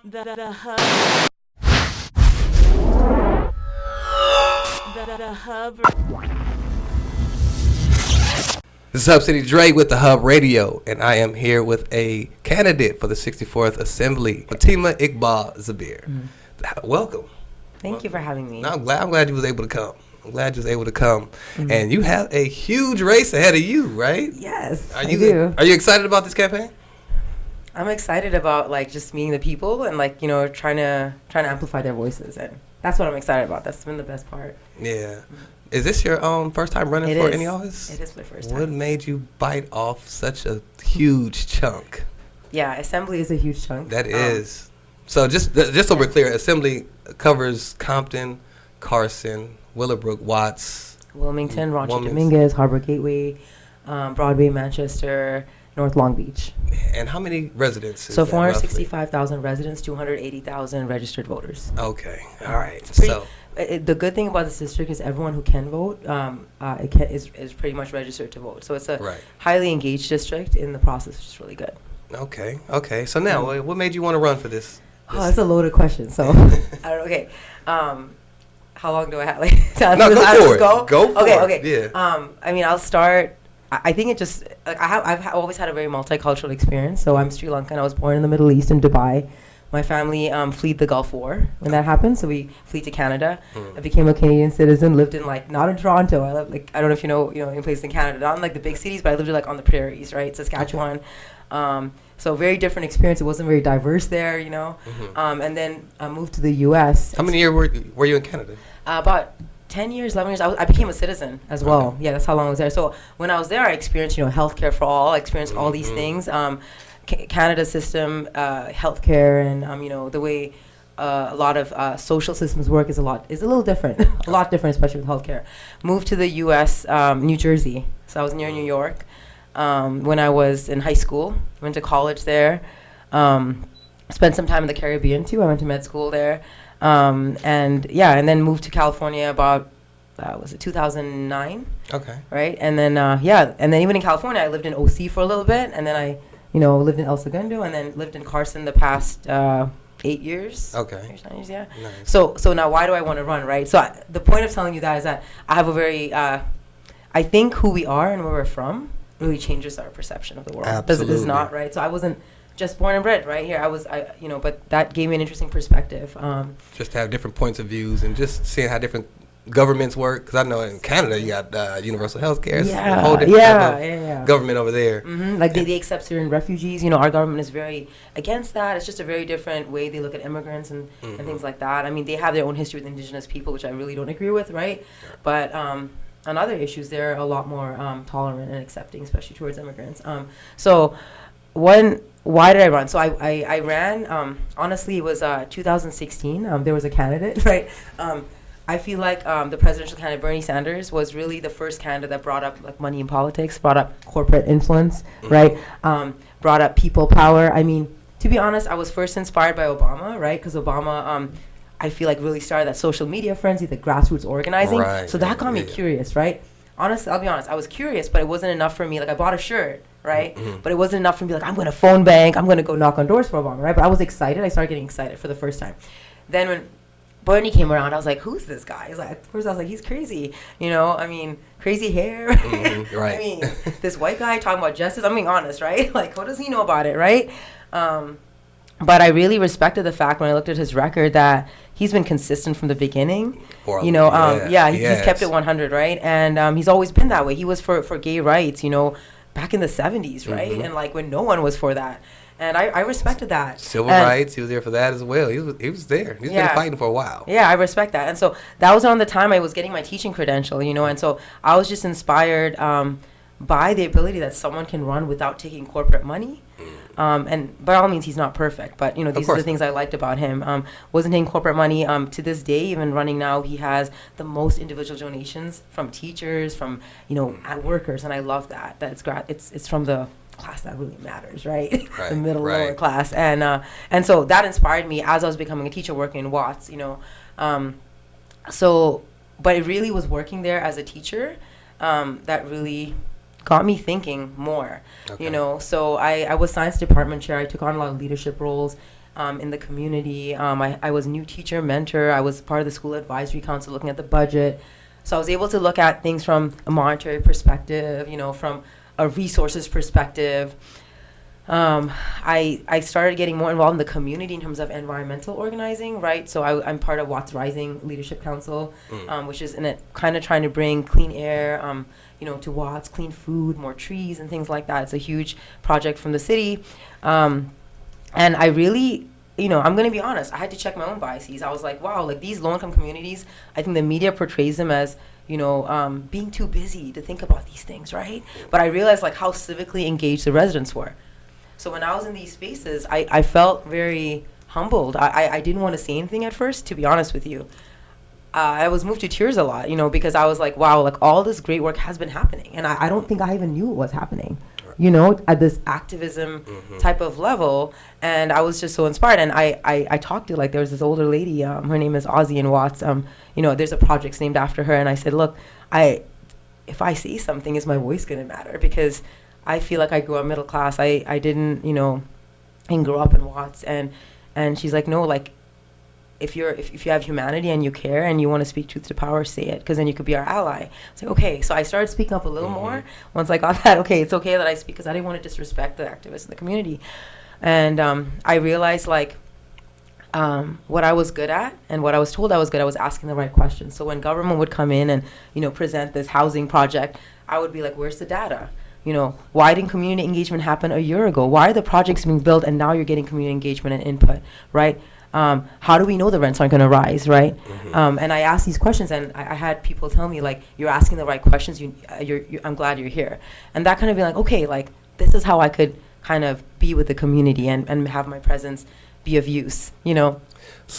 The hub. The hub. This is HubCityDre with the Hub Radio, and I am here with a candidate for the 64th Assembly, Fatima Iqbal-Zubair. Welcome. Thank you for having me. No, I'm glad you was able to come. And you have a huge race ahead of you, right? Yes, I do. Are you excited about this campaign? I'm excited about just meeting the people and trying to amplify their voices, and that's what I'm excited about. That's been the best part. Yeah. Is this your first time running for any office? It is my first time. What made you bite off such a huge chunk? Yeah, Assembly is a huge chunk. That is. So just so we're clear, Assembly covers Compton, Carson, Willowbrook, Watts, Wilmington, Rancho Dominguez, Harbor Gateway, Broadway, Manchester, North Long Beach. And how many residents? So 465,000 residents, 280,000 registered voters. Okay, all right. The good thing about this district is everyone who can vote is pretty much registered to vote. So it's a highly engaged district in the process, which is really good. Okay. So now, what made you want to run for this? Oh, that's a loaded question. So, I don't know. Okay. How long do I have? Go for it. Okay. Yeah. I'll start. I think it just I've always had a very multicultural experience. So I'm Sri Lankan. I was born in the Middle East in Dubai. My family fled the Gulf War when that happened, so we fled to Canada. I became a Canadian citizen. Lived in not in Toronto. I lived I don't know if you know in places in Canada, not in the big cities, but I lived on the prairies, right, Saskatchewan. So very different experience. It wasn't very diverse there, And then I moved to the U.S. How many years were you in Canada? About 10 years, 11 years. I became a citizen as well. Okay. Yeah, that's how long I was there. So when I was there, I experienced, healthcare for all. I experienced all these things. Canada system, healthcare, and the way a lot of social systems work is a little different. A lot different, especially with healthcare. Moved to the U.S., New Jersey. So I was near New York when I was in high school. Went to college there. Spent some time in the Caribbean too. I went to med school there. And then moved to California about, was it 2009? Okay. Right? And then, and then even in California, I lived in OC for a little bit, and then I, lived in El Segundo, and then lived in Carson the past 8 years. Okay. 9 years, yeah. Nice. So now why do I want to run, right? So the point of telling you that is that I have a very, I think who we are and where we're from really changes our perception of the world. Absolutely. Does not, right? So I wasn't just born and bred right here. But that gave me an interesting perspective. Just to have different points of views and just seeing how different governments work. Because I know in Canada you got universal health care. Yeah, a whole different type of government over there. Mm-hmm. They accept Syrian refugees. Our government is very against that. It's just a very different way they look at immigrants and things like that. They have their own history with indigenous people, which I really don't agree with, right? Yeah. But on other issues, they're a lot more tolerant and accepting, especially towards immigrants. Why did I run? So I ran, honestly, it was 2016. There was a candidate, right? I feel like the presidential candidate, Bernie Sanders, was really the first candidate that brought up money in politics, brought up corporate influence, right? Brought up people power. To be honest, I was first inspired by Obama, right? Because Obama, I feel really started that social media frenzy, the grassroots organizing. Right, so that got me curious, right? Honestly, I'll be honest, I was curious, but it wasn't enough for me. I bought a shirt, right? But it wasn't enough for me. I'm going to phone bank. I'm going to go knock on doors for Obama, right? But I was excited. I started getting excited for the first time. Then when Bernie came around, I was like, who's this guy? At first I was like, he's crazy. Crazy hair. Right. This white guy talking about justice. I'm being honest, right? What does he know about it, right? But I really respected the fact when I looked at his record that he's been consistent from the beginning. He's kept it 100, right? And he's always been that way. He was for gay rights, back in the 70s, right? And when no one was for that. And I respected that. Civil rights, he was there for that as well. He was there. He's been fighting for a while. Yeah, I respect that. And so that was around the time I was getting my teaching credential, and so I was just inspired by the ability that someone can run without taking corporate money. And by all means, he's not perfect, but these are the things I liked about him. Wasn't taking corporate money. To this day, even running now, he has the most individual donations from teachers, from workers, and I love that. It's from the class that really matters, right? The middle lower class, and so that inspired me as I was becoming a teacher working in Watts. But it really was working there as a teacher that really got me thinking more, So I was science department chair. I took on a lot of leadership roles in the community. I was new teacher mentor. I was part of the school advisory council looking at the budget. So I was able to look at things from a monetary perspective, from a resources perspective. I started getting more involved in the community in terms of environmental organizing, right? So I'm part of Watts Rising Leadership Council, which is in it kind of trying to bring clean air, to Watts, clean food, more trees and things like that. It's a huge project from the city. And I really, I'm going to be honest, I had to check my own biases. I was like, wow, like these low-income communities, I think the media portrays them as, being too busy to think about these things, right? But I realized like how civically engaged the residents were. So when I was in these spaces, I felt very humbled. I didn't want to say anything at first, to be honest with you. I was moved to tears a lot, because I was like, wow, like all this great work has been happening. And I don't think I even knew it was happening, at this activism type of level. And I was just so inspired. And I talked to, there was this older lady, her name is Ozzy in Watts. There's a project named after her. And I said, look, if I say something, is my voice going to matter? Because I feel like I grew up middle class. I didn't, and grew up in Watts. And she's like, no, like, if you have humanity and you care and you want to speak truth to power, say it, because then you could be our ally. It's like, okay. So I started speaking up a little more once I got that. Okay, it's okay that I speak, because I didn't want to disrespect the activists in the community. And I realized what I was good at and what I was told I was good at, I was asking the right questions. So when government would come in and present this housing project, I would be like, where's the data? Why didn't community engagement happen a year ago? Why are the projects being built and now you're getting community engagement and input, right? How do we know the rents aren't going to rise, right? And I asked these questions, and I had people tell me, like, you're asking the right questions. I'm glad you're here. And that kind of be like, okay, like, this is how I could kind of be with the community and have my presence be of use, And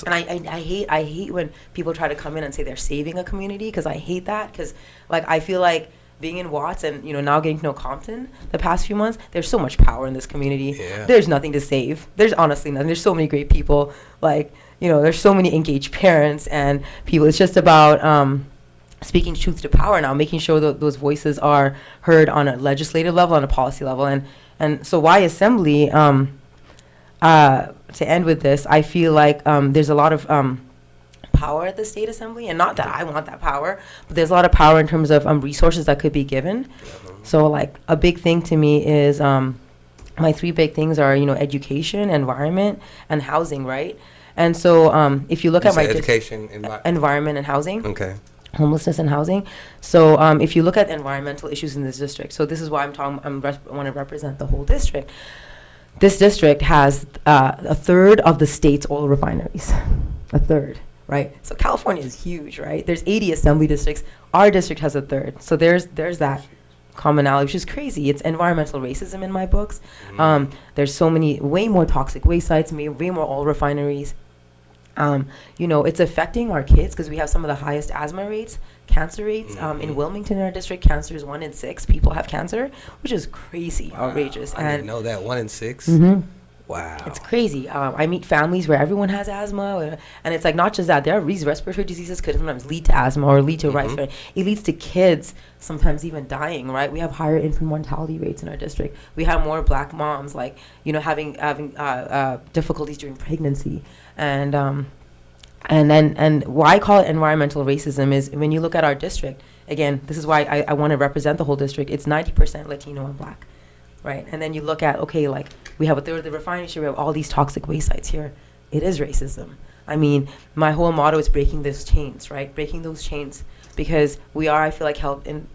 I hate when people try to come in and say they're saving a community, because I hate that, because, like, I feel like being in Watts and now getting to know Compton the past few months, there's so much power in this community. Yeah. There's nothing to save. There's honestly nothing. There's so many great people. There's so many engaged parents and people. It's just about speaking truth to power now, making sure that those voices are heard on a legislative level, on a policy level, and so why assembly? To end with this, I feel like there's a lot of power at the state assembly, and not that I want that power, but there's a lot of power in terms of resources that could be given. So like a big thing to me is my three big things are education, environment, and housing, right? And so if you look at my education, environment and housing, okay, homelessness and housing. So if you look at environmental issues in this district, so this is why I want to represent the whole district. This district has a third of the state's oil refineries, a third. Right, so California is huge, right? There's 80 assembly districts. Our district has a third. So there's that commonality, which is crazy. It's environmental racism in my books. There's so many, way more toxic waste sites, way more oil refineries. It's affecting our kids because we have some of the highest asthma rates, cancer rates. In Wilmington, in our district, cancer is 1 in 6 people have cancer, which is crazy, outrageous. I didn't know that, 1 in 6. Wow. It's crazy. I meet families where everyone has asthma, and it's like not just that. There are these respiratory diseases could sometimes lead to asthma or lead to it leads to kids sometimes even dying, right? We have higher infant mortality rates in our district. We have more black moms, having difficulties during pregnancy. And why I call it environmental racism is when you look at our district, again, this is why I want to represent the whole district. It's 90% Latino and black. Right, and then you look at, okay, like we have a third of the refinery here, we have all these toxic waste sites here. It is racism. I mean, my whole motto is breaking those chains, right? Breaking those chains, because we are, I feel like, held in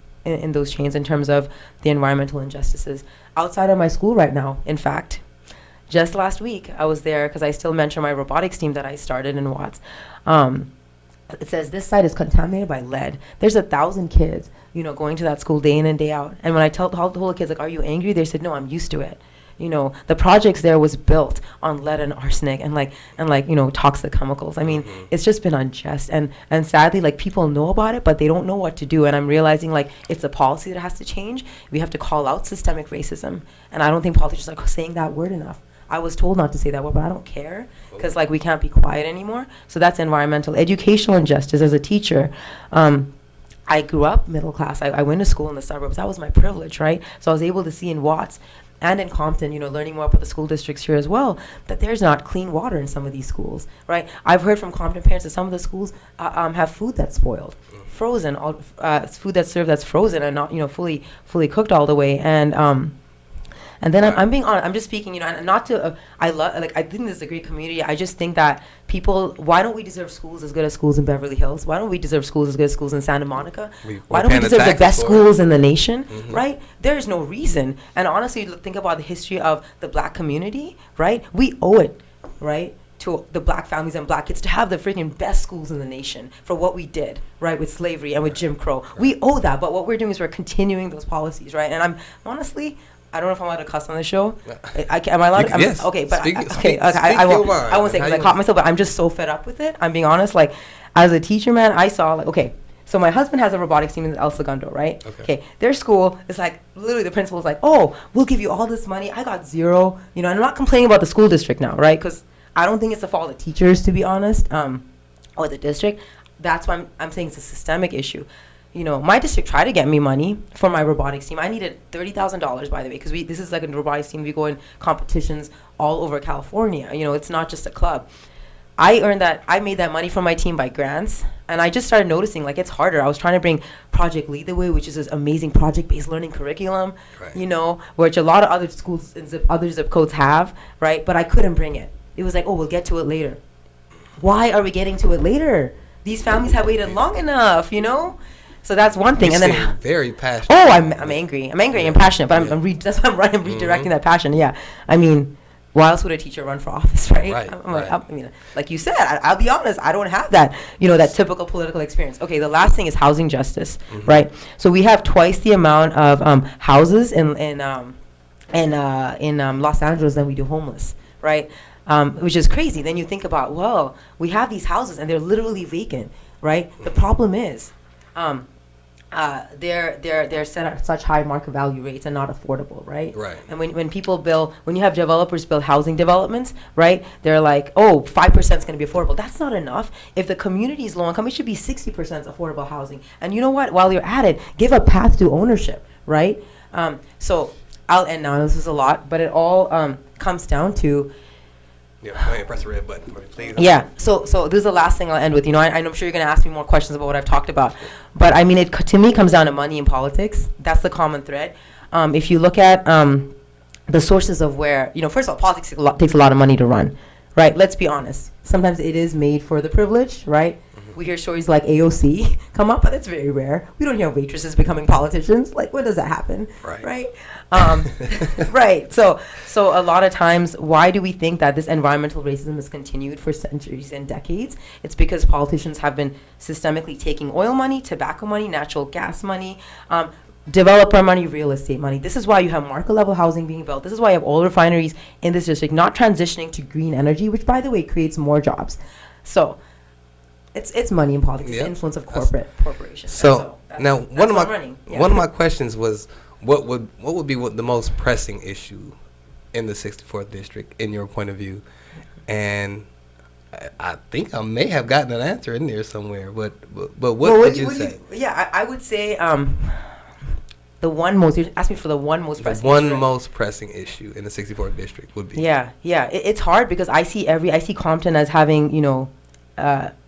those chains in terms of the environmental injustices. Outside of my school right now, in fact, just last week, I was there because I still mention my robotics team that I started in Watts. It says this site is contaminated by lead. There's 1,000 kids, going to that school day in and day out. And when I told the kids, like, are you angry? They said, no, I'm used to it. The projects there was built on lead and arsenic and toxic chemicals. I mean, it's just been unjust. And sadly, like, people know about it, but they don't know what to do. And I'm realizing, like, it's a policy that has to change. We have to call out systemic racism. And I don't think politicians are saying that word enough. I was told not to say that word, but I don't care because, like, we can't be quiet anymore. So that's environmental. Educational injustice. As a teacher, I grew up middle class. I went to school in the suburbs. That was my privilege, right? So I was able to see in Watts and in Compton, learning more about the school districts here as well, that there's not clean water in some of these schools, right? I've heard from Compton parents that some of the schools have food that's spoiled, frozen, food that's served that's frozen and not, fully cooked all the way. And then I'm being honest. I'm just speaking, and not to. I think this is a great community. I just think that people. Why don't we deserve schools as good as schools in Beverly Hills? Why don't we deserve schools as good as schools in Santa Monica? Why don't we deserve the best schools in the nation? Right? There is no reason. And honestly, think about the history of the Black community. Right? We owe it, right, to the Black families and Black kids to have the freaking best schools in the nation for what we did, right, with slavery and with Jim Crow. We owe that. But what we're doing is we're continuing those policies, right? And I'm honestly. I don't know if I'm allowed to cuss on the show. Am I allowed to? Yes. Okay, but okay. I won't say because I caught myself, but I'm just so fed up with it. I'm being honest. Like, as a teacher, man, I saw, okay, so my husband has a robotics team in El Segundo, right? Okay. Their school is like, literally the principal's like, oh, we'll give you all this money. I got zero. And I'm not complaining about the school district now, right? Because I don't think it's the fault of the teachers, to be honest, or the district. That's why I'm saying it's a systemic issue. My district tried to get me money for my robotics team. I needed $30,000, by the way, because this is like a robotics team. We go in competitions all over California. It's not just a club. I made that money from my team by grants, and I just started noticing, like, it's harder. I was trying to bring Project Lead the Way, which is this amazing project-based learning curriculum, right. Which a lot of other schools and other zip codes have, right? But I couldn't bring it. It was like, oh, we'll get to it later. Why are we getting to it later? These families have waited long enough, So that's one thing, and then very passionate. Oh, I'm angry. I'm angry and passionate, but that's why I'm redirecting that passion. Yeah, I mean, why else would a teacher run for office, right? Right. Like you said, I'll be honest. I don't have that, that typical political experience. Okay, the last thing is housing justice, right? So we have twice the amount of houses in Los Angeles than we do homeless, right? Which is crazy. Then you think about, well, we have these houses and they're literally vacant, right? The problem is. They're set at such high market value rates and not affordable, right? Right. And when you have developers build housing developments, right? They're like, 5% is going to be affordable. That's not enough. If the community is low income, it should be 60% affordable housing. And you know what? While you're at it, give a path to ownership, right? So I'll end now. This is a lot, but it all comes down to. Yeah, go ahead, press the red button for me, please. Yeah, so this is the last thing I'll end with. I'm sure you're going to ask me more questions about what I've talked about. But, I mean, it to me comes down to money and politics. That's the common thread. If you look at the sources of where, first of all, politics takes a lot of money to run, right? Let's be honest. Sometimes it is made for the privileged, right? We hear stories like AOC come up, but it's very rare. We don't hear waitresses becoming politicians. Like, when does that happen? Right? Right. So a lot of times, why do we think that this environmental racism has continued for centuries and decades? It's because politicians have been systemically taking oil money, tobacco money, natural gas money, developer money, real estate money. This is why you have market level housing being built. This is why you have oil refineries in this district not transitioning to green energy, which, by the way, creates more jobs. So it's money in politics. It's the influence of corporations. So now one of my questions was, what would be the most pressing issue in the 64th district in your point of view? And I think I may have gotten an answer in there somewhere, but what would you say? I would say the one most. You asked me for the one most pressing. Most pressing issue in the 64th district would be. It's hard because I see Compton as having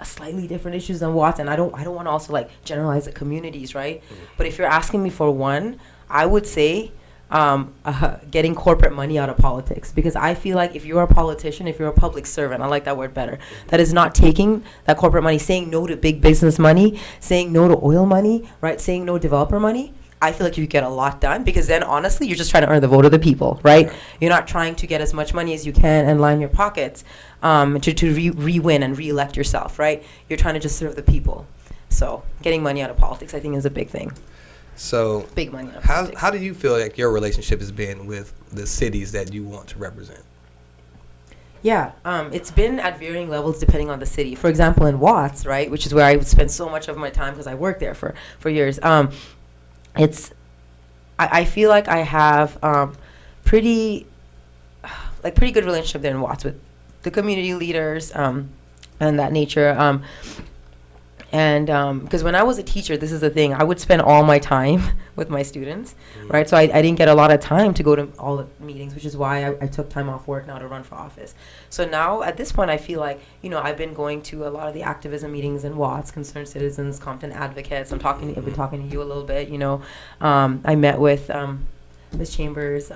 slightly different issues than Watts, and I don't want to also like generalize the communities, right? Mm-hmm. But if you're asking me for one, I would say getting corporate money out of politics, because I feel like if you're a politician, if you're a public servant, I like that word better, that is not taking that corporate money, saying no to big business money, saying no to oil money, right? Saying no to developer money, I feel like you get a lot done, because then honestly, you're just trying to earn the vote of the people, right? Okay. You're not trying to get as much money as you can and line your pockets to re-win and re-elect yourself, right? You're trying to just serve the people. So getting money out of politics, I think, is a big thing. So big money out of politics. How do you feel like your relationship has been with the cities that you want to represent? Yeah, it's been at varying levels depending on the city. For example, in Watts, right, which is where I spend so much of my time because I worked there for years, I feel like I have pretty good relationship there in Watts with the community leaders and that nature. And because when I was a teacher, this is the thing, I would spend all my time with my students, right? So I didn't get a lot of time to go to all the meetings, which is why I took time off work now to run for office. So now at this point, I feel like, you know, I've been going to a lot of the activism meetings in Watts, Concerned Citizens, Compton Advocates. I've been talking to you a little bit, you know. I met with Ms. Chambers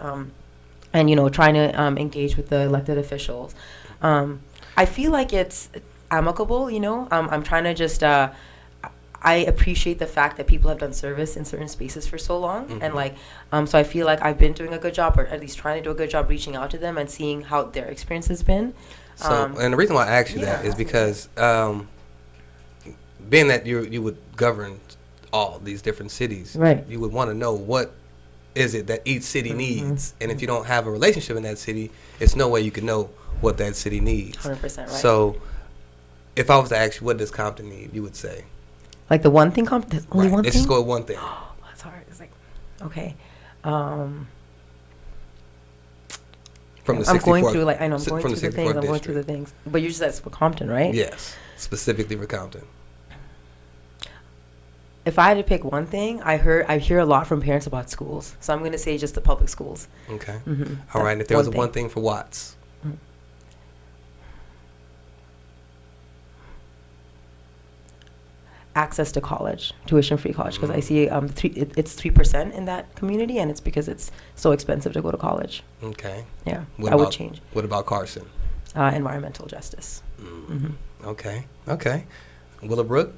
and, you know, trying to engage with the elected officials. I feel like it's amicable, you know. I'm trying to just I appreciate the fact that people have done service in certain spaces for so long, and like so I feel like I've been doing a good job, or at least trying to do a good job reaching out to them and seeing how their experience has been. So and the reason why I asked you that is because being that you would govern all these different cities, right, you would want to know what is it that each city needs, and if you don't have a relationship in that city, it's no way you can know what that city needs. 100% right. So if I was to ask you, what does Compton need, you would say? Like the one thing, Compton? Only one thing? Let's just go with one thing. Oh, that's hard. It's like, okay. From the I'm going 64th through, like, I know, I'm going from through the things. I'm going through the things. But you just said it's for Compton, right? Yes, specifically for Compton. If I had to pick one thing, I hear a lot from parents about schools. So I'm going to say just the public schools. Okay. All right. And if there was one thing for Watts? Access to college, tuition-free college, because I see it's 3% in that community, and it's because it's so expensive to go to college. Okay. Yeah, would change. What about Carson? Environmental justice. Okay. Willowbrook?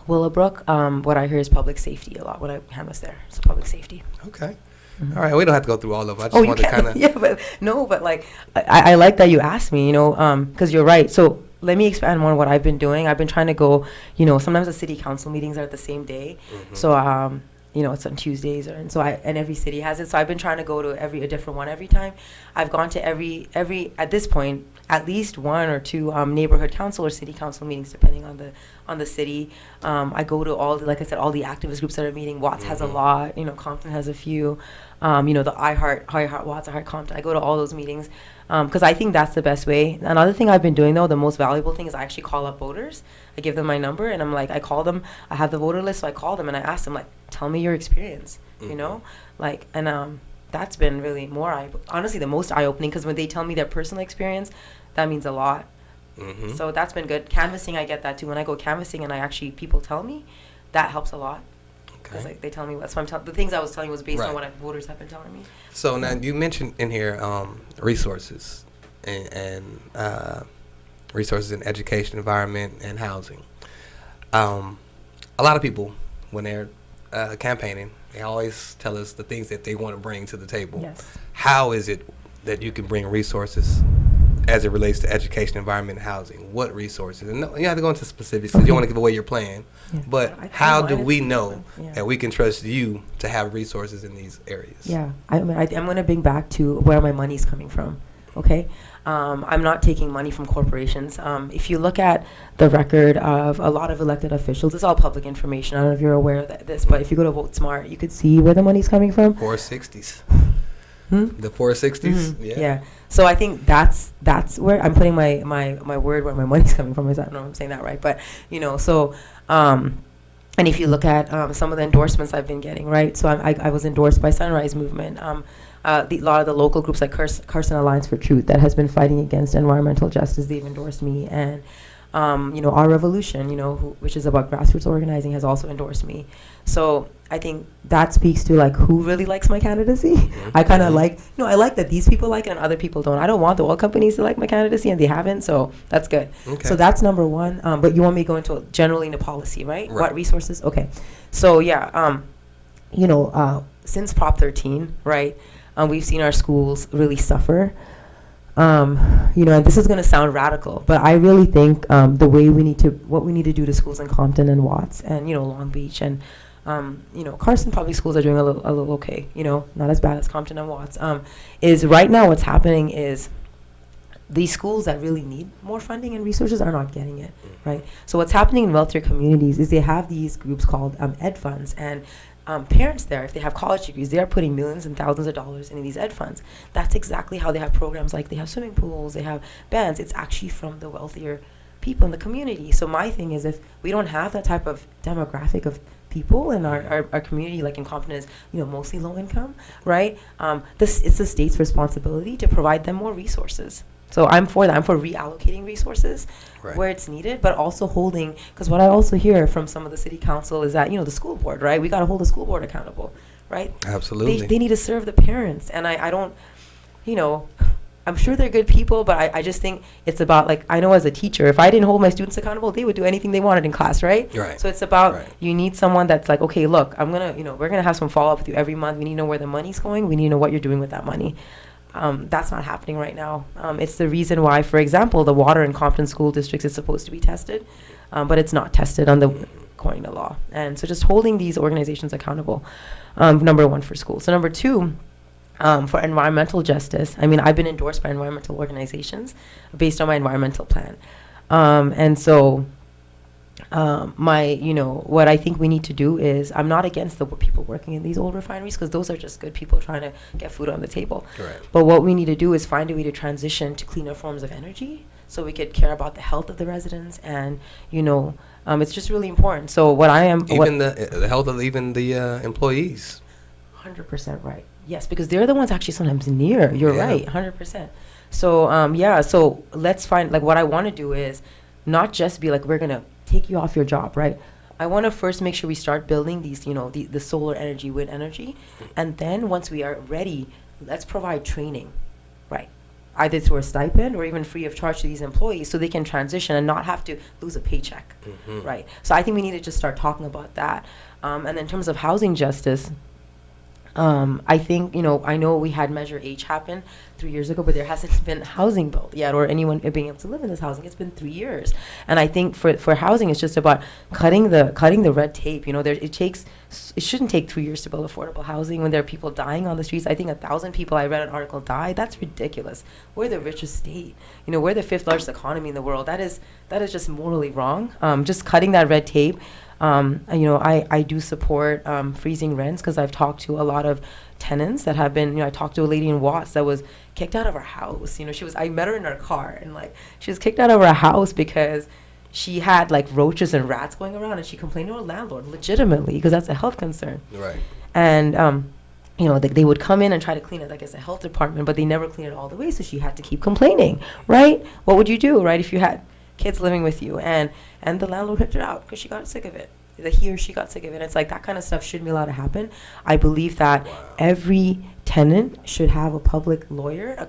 Willowbrook, what I hear is public safety a lot. What I canvass there, so public safety. Okay. All right, we don't have to go through all of it. I just want to kind of... Yeah, but like, I like that you asked me, you know, because you're right. So let me expand more on what I've been doing. I've been trying to go, you know, sometimes the city council meetings are at the same day. So, you know, it's on Tuesdays, and every city has it. So I've been trying to go to a different one every time. I've gone to every at this point, at least one or two neighborhood council or city council meetings, depending on the city. I go to all like I said, all the activist groups that are meeting. Watts has a lot. You know, Compton has a few. You know, the I Heart Watts, I Heart Compton. I go to all those meetings because I think that's the best way. Another thing I've been doing, though, the most valuable thing is I actually call up voters. I give them my number, and I'm like, I call them. I have the voter list, so I call them and I ask them, like, tell me your experience. You know, like, and that's been really honestly the most eye-opening, because when they tell me their personal experience, that means a lot. So that's been good. Canvassing, I get that too. When I go canvassing and people tell me, that helps a lot. Because like, they tell me that's why the things I was telling you was based on what voters have been telling me. So now you mentioned in here resources and resources in education, environment, and housing. A lot of people, when they're campaigning, they always tell us the things that they want to bring to the table. Yes. How is it that you can bring resources as it relates to education, environment, and housing? What resources? And no, you have to go into specifics because you don't want to give away your plan. But how do we know that we can trust you to have resources in these areas? Yeah, I'm going to bring back to where my money's coming from. Okay, I'm not taking money from corporations. If you look at the record of a lot of elected officials, it's all public information. I don't know if you're aware of this, but if you go to Vote Smart, you could see where the money's coming from. 460s. The 460s. Yeah. So I think that's where I'm putting my word where my money's coming from. I don't know if I'm saying that right, but you know, so and if you look at some of the endorsements I've been getting, right? So I was endorsed by Sunrise Movement. A lot of the local groups like Carson Alliance for Truth that has been fighting against environmental justice, they've endorsed me, and you know, Our Revolution, you know, which is about grassroots organizing, has also endorsed me. So I think that speaks to like who really likes my candidacy. I kind of like, I like that these people like it and other people don't. I don't want the oil companies to like my candidacy, and they haven't, so that's good. So that's number one. But you want me to go into generally into policy, right? What resources? Okay. So yeah, you know, since Prop 13, right, we've seen our schools really suffer. You know, and this is going to sound radical, but I really think what we need to do to schools in Compton and Watts and, you know, Long Beach and, you know, Carson public schools are doing a little okay, you know, not as bad as Compton and Watts, is right now what's happening is these schools that really need more funding and resources are not getting it, right? So what's happening in wealthier communities is they have these groups called ed funds, and parents there, if they have college degrees, they are putting millions and thousands of dollars into these ed funds. That's exactly how they have programs, like they have swimming pools, they have bands. It's actually from the wealthier people in the community. So my thing is, if we don't have that type of demographic of people in our community, like in Compton is, mostly low income, right? It's the state's responsibility to provide them more resources. So I'm for that. I'm for reallocating resources where it's needed, but also holding, because what I also hear from some of the city council is that, the school board, right? We got to hold the school board accountable, right? Absolutely. They need to serve the parents. And I don't, I'm sure they're good people, but I just think it's about, like, I know as a teacher, if I didn't hold my students accountable, they would do anything they wanted in class, right? Right. So it's about, you need someone that's like, okay, look, we're going to have some follow-up with you every month. We need to know where the money's going. We need to know what you're doing with that money. That's not happening right now. It's the reason why, for example, the water in Compton school districts is supposed to be tested, but it's not tested according to law. And so just holding these organizations accountable, number one, for schools. So number two, for environmental justice, I've been endorsed by environmental organizations based on my environmental plan. And so what I think we need to do is, I'm not against the people working in these old refineries, because those are just good people trying to get food on the table. Right. But what we need to do is find a way to transition to cleaner forms of energy, so we could care about the health of the residents, and it's just really important. So what I am, the health of even the employees. 100% right. Yes, because they're the ones actually sometimes near. You're right, 100%. So so let's find, like, what I want to do is not just be like, we're gonna take you off your job, right? I want to first make sure we start building these, the solar energy, wind energy, and then once we are ready, let's provide training, right? Either through a stipend or even free of charge to these employees, so they can transition and not have to lose a paycheck, right? So I think we need to just start talking about that. And then in terms of housing justice, I think, I know we had Measure H happen 3 years ago, but there hasn't been housing built yet, or anyone being able to live in this housing. It's been 3 years. And I think for housing, it's just about cutting the red tape. It shouldn't take 3 years to build affordable housing when there are people dying on the streets. I think 1,000 people, I read an article, died. That's ridiculous. We're the richest state. We're the 5th largest economy in the world. That is just morally wrong. Just cutting that red tape. I do support freezing rents, because I've talked to a lot of tenants that have been, I talked to a lady in Watts that was kicked out of her house. I met her in her car, and she was kicked out of her house because she had roaches and rats going around, and she complained to her landlord legitimately, because that's a health concern. Right. And, they would come in and try to clean it like it's a health department, but they never clean it all the way, so she had to keep complaining, right? What would you do, right, if you had kids living with you, and the landlord kicked her out because she got sick of it? He or she got sick of it. It's like, that kind of stuff shouldn't be allowed to happen. I believe that every tenant should have a public lawyer,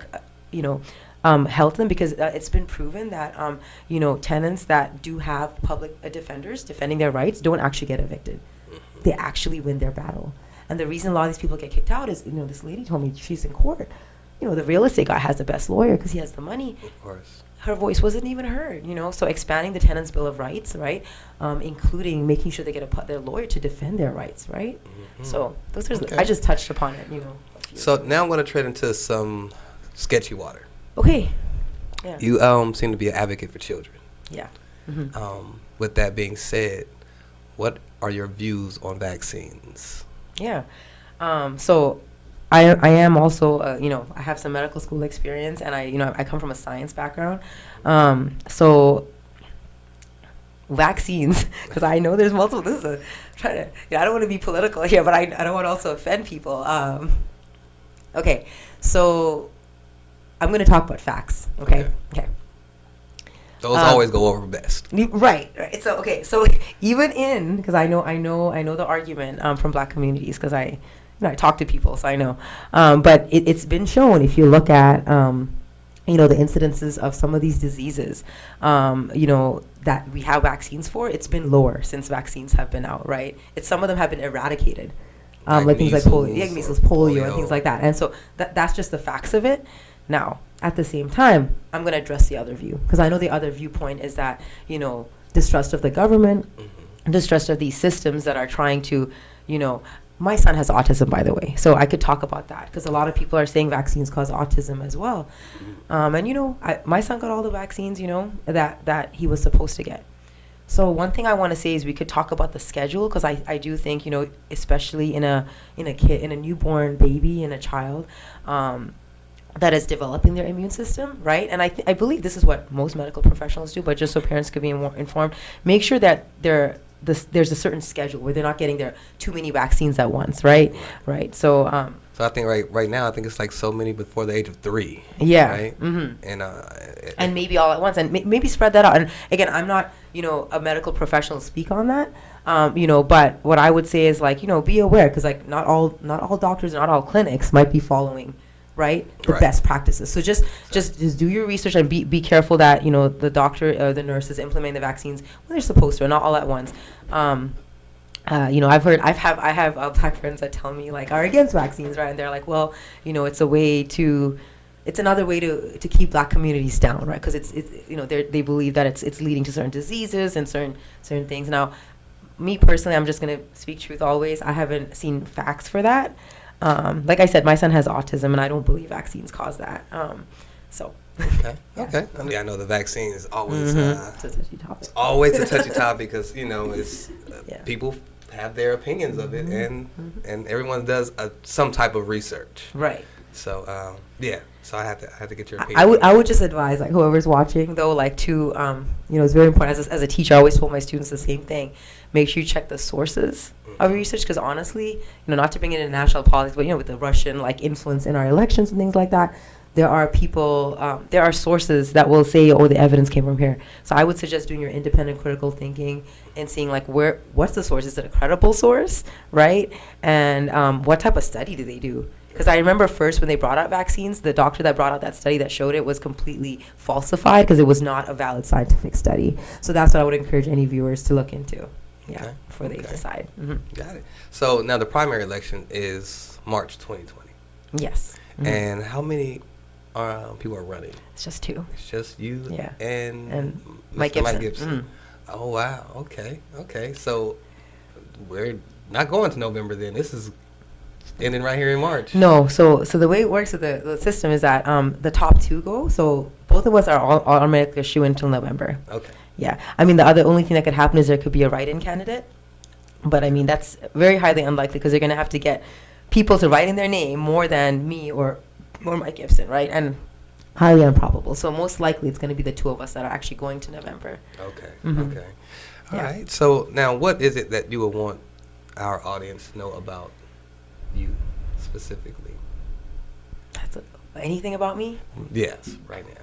help them, because it's been proven that tenants that do have public defenders defending their rights don't actually get evicted. They actually win their battle. And the reason a lot of these people get kicked out is, this lady told me she's in court. The real estate guy has the best lawyer because he has the money. Of course. Her voice wasn't even heard, So expanding the tenants' bill of rights, right? Including making sure they get their lawyer to defend their rights, right? So those are. Okay. I just touched upon it, So now I'm going to tread into some sketchy water. Okay. Yeah. You seem to be an advocate for children. Yeah. With that being said, what are your views on vaccines? Yeah. So I am also, I have some medical school experience, and I come from a science background. So vaccines, because I know there's multiple. This is I don't want to be political here, but I don't want to also offend people. Okay, so I'm going to talk about facts. Okay. Those always go over best. Right. So even because I know the argument from Black communities, because I talk to people, so I know. But it's been shown, if you look at, the incidences of some of these diseases, that we have vaccines for, it's been lower since vaccines have been out, right? Some of them have been eradicated. Like things like polio, measles, polio, and things like that. And so that's just the facts of it. Now, at the same time, I'm going to address the other view, because I know the other viewpoint is that, distrust of the government, distrust of these systems that are trying to, my son has autism, by the way, so I could talk about that, because a lot of people are saying vaccines cause autism as well. And, my son got all the vaccines, that he was supposed to get. So one thing I want to say is we could talk about the schedule, because I do think, especially in a kid, in a newborn baby, in a child, that is developing their immune system, right? And I believe this is what most medical professionals do, but just so parents could be more informed, make sure that there's a certain schedule where they're not getting their too many vaccines at once, right? Right. So I think right now I think it's like so many before the age of 3. Yeah. Right. And maybe all at once, and maybe spread that out. And again, I'm not a medical professional to speak on that. But what I would say is like be aware, because like not all doctors, not all clinics might be following the best practices. So just do your research and be careful that the doctor or the nurse is implementing the vaccines when they're supposed to, and not all at once. I have black friends that tell me like are against vaccines, right? And they're like, well, it's another way to keep black communities down, right? Because they believe that it's leading to certain diseases and certain things. Now, me personally, I'm just gonna speak truth always. I haven't seen facts for that. Like I said, my son has autism, and I don't believe vaccines cause that. Okay. Yeah. Okay. I know the vaccine is always it's a touchy topic. It's always a touchy topic because it's people have their opinions of it, and everyone does some type of research. Right. So So I had to get your opinion. I would just advise like whoever's watching though, like to it's very important. As a teacher, I always told my students the same thing. Make sure you check the sources of research, because honestly, not to bring it into national politics, but with the Russian like influence in our elections and things like that, there are people, there are sources that will say, oh, the evidence came from here. So I would suggest doing your independent critical thinking and seeing like what's the source? Is it a credible source, right? And what type of study do they do? Because I remember first when they brought out vaccines, the doctor that brought out that study that showed it was completely falsified because it was not a valid scientific study. So that's what I would encourage any viewers to look into. Yeah, before they decide. Got it. So now the primary election is March 2020. Yes. And how many people are running? It's just 2. It's just you and Mike Gibson. Oh, wow. Okay. So we're not going to November then. This is ending right here in March. No. So the way it works with the system is that the top 2 go. So both of us are all automatically a shoe until November. Okay. Yeah. I mean, the only thing that could happen is there could be a write-in candidate. But I mean, that's very highly unlikely because they're going to have to get people to write in their name more than me or Mike Gibson, right? And highly improbable. So most likely it's going to be the 2 of us that are actually going to November. Okay. Okay. All right. So now what is it that you would want our audience to know about you specifically? Anything about me? Yes, right now.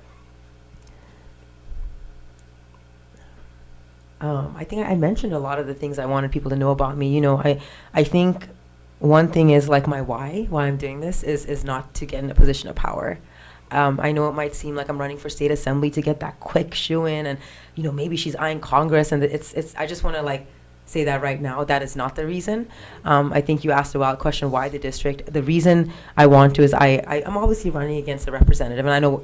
I think I mentioned a lot of the things I wanted people to know about me. I think one thing is like my why I'm doing this is not to get in a position of power. I know it might seem like I'm running for state assembly to get that quick shoe in, and maybe she's eyeing Congress, and it's I just want to like say that right now that is not the reason. I think you asked a wild question, why the district. The reason I want to is I'm obviously running against a representative, and I know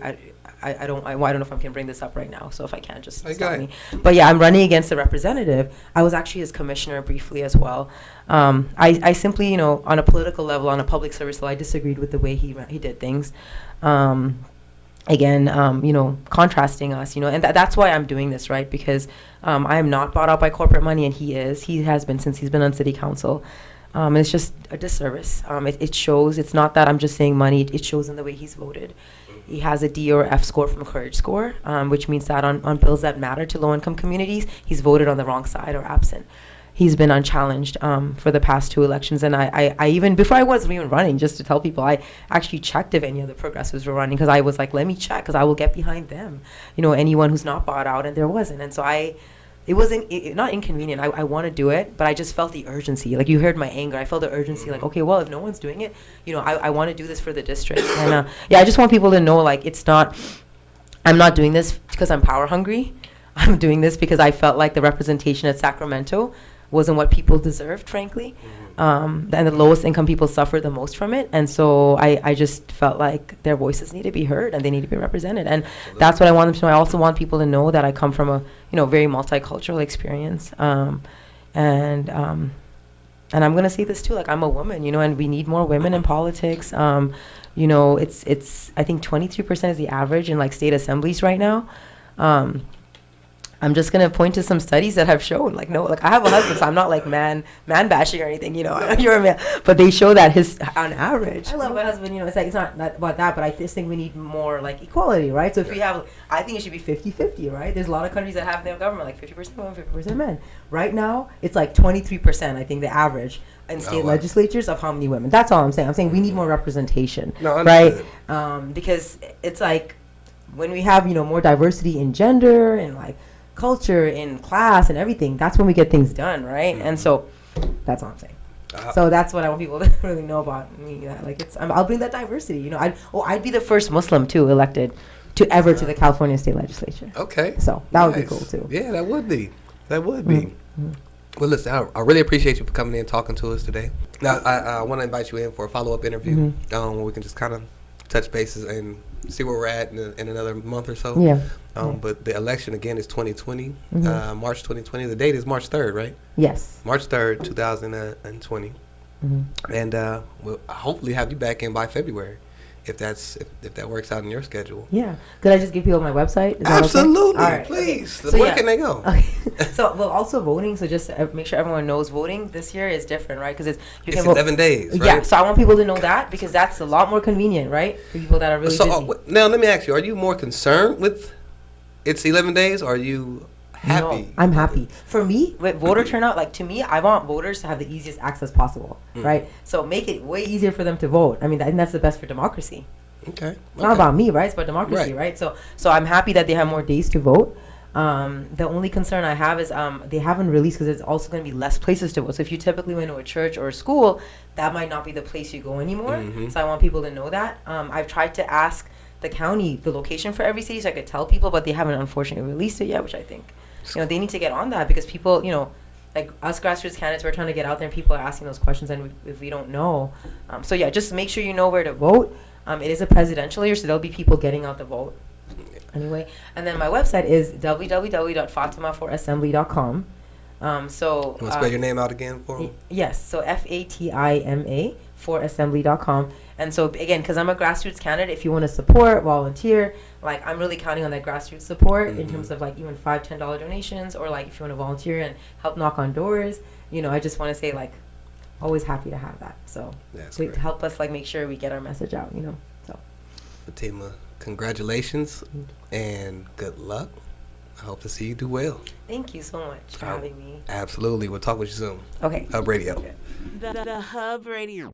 I don't know if I can bring this up right now, so if I can, just stop me. But yeah, I'm running against a representative. I was actually his commissioner briefly as well. I simply, on a political level, on a public service level, I disagreed with the way he did things. Again, contrasting us, and that's why I'm doing this, right? Because I am not bought out by corporate money, and he is. He has been since he's been on city council. And it's just a disservice. It shows. It's not that I'm just saying money. It shows in the way he's voted. He has a D or F score from Courage Score, which means that on bills that matter to low-income communities, he's voted on the wrong side or absent. He's been unchallenged for the past 2 elections. And I even, before I wasn't even running, just to tell people, I actually checked if any of the progressives were running, because I was like, let me check, because I will get behind them. Anyone who's not bought out, and there wasn't. And so it wasn't not inconvenient. I want to do it, but I just felt the urgency. Like you heard my anger. I felt the urgency. Like, okay, well, if no one's doing it, I want to do this for the district. And I just want people to know, like, I'm not doing this because I'm power hungry. I'm doing this because I felt like the representation at Sacramento wasn't what people deserved, frankly. And the lowest income people suffer the most from it. And so I just felt like their voices need to be heard and they need to be represented. And that's what I want them to know. I also want people to know that I come from a, very multicultural experience. And I'm going to say this too, like I'm a woman, and we need more women in politics. It's I think 23% is the average in like state assemblies right now. I'm just gonna point to some studies that have shown, like, no, like I have a husband, so I'm not like man bashing or anything, you know. I know you're a man, but they show that on average, I love my husband, you know. It's like it's not about that, but I just think we need more like equality, right? So if we have, I think it should be 50-50, right? There's a lot of countries that have their government like 50% women, 50% men. Right now, it's like 23%, I think, the average in state legislatures of how many women. That's all I'm saying. I'm saying we need more representation, right? Because it's like when we have, you know, more diversity in gender and like culture, in class, and everything, that's when we get things done, right? And so that's all I'm saying. So that's what I want people to really know about me. That like I'll bring that diversity. You know, I'd be the first Muslim too elected to ever to the California state legislature. Okay. So that would be cool too. Yeah, that would be. That would be. Well, listen, I really appreciate you for coming in and talking to us today. Now, I want to invite you in for a follow-up interview where we can just kind of touch bases and see where we're at in another month or so. Yeah. But the election, again, is 2020, March 2020. The date is March 3rd, right? Yes. March 3rd, 2020. And we'll hopefully have you back in by February. If that works out in your schedule. Yeah. Could I just give people my website? Absolutely. Okay? Right, please. Okay. So where can they go? Okay. So, well, also voting. So just make sure everyone knows voting this year is different, right? Because it's 11 days, right? Yeah. So I want people to know that because that's a lot more convenient, right? For people that are really busy. Now, let me ask you, are you more concerned with it's 11 days or are you happy? No, I'm happy. For me, with voter turnout, like to me, I want voters to have the easiest access possible, right? So make it way easier for them to vote. I mean, that's the best for democracy. Okay. It's not about me, right? It's about democracy, right? So I'm happy that they have more days to vote. The only concern I have is they haven't released because it's also going to be less places to vote. So if you typically went to a church or a school, that might not be the place you go anymore. So I want people to know that. I've tried to ask the county the location for every city so I could tell people, but they haven't unfortunately released it yet, which I think, you know, they need to get on that because people, you know, like us grassroots candidates, we're trying to get out there and people are asking those questions and if we don't know. So yeah, just make sure you know where to vote. It is a presidential year, so there'll be people getting out the vote anyway. And then my website is www.fatimaforassembly.com. So you want to spell your name out again for me? Yes, so FATIMA for assembly.com. And so again, because I'm a grassroots candidate, if you want to support, volunteer, like I'm really counting on that grassroots support in terms of like even $5-10 donations, or like if you want to volunteer and help knock on doors, you know, I just want to say like always happy to have that. So to help us like make sure we get our message out, you know. So Fatima, congratulations and good luck. I hope to see you do well. Thank you so much for having me. Absolutely. We'll talk with you soon. Okay. Hub Radio. The Hub Radio.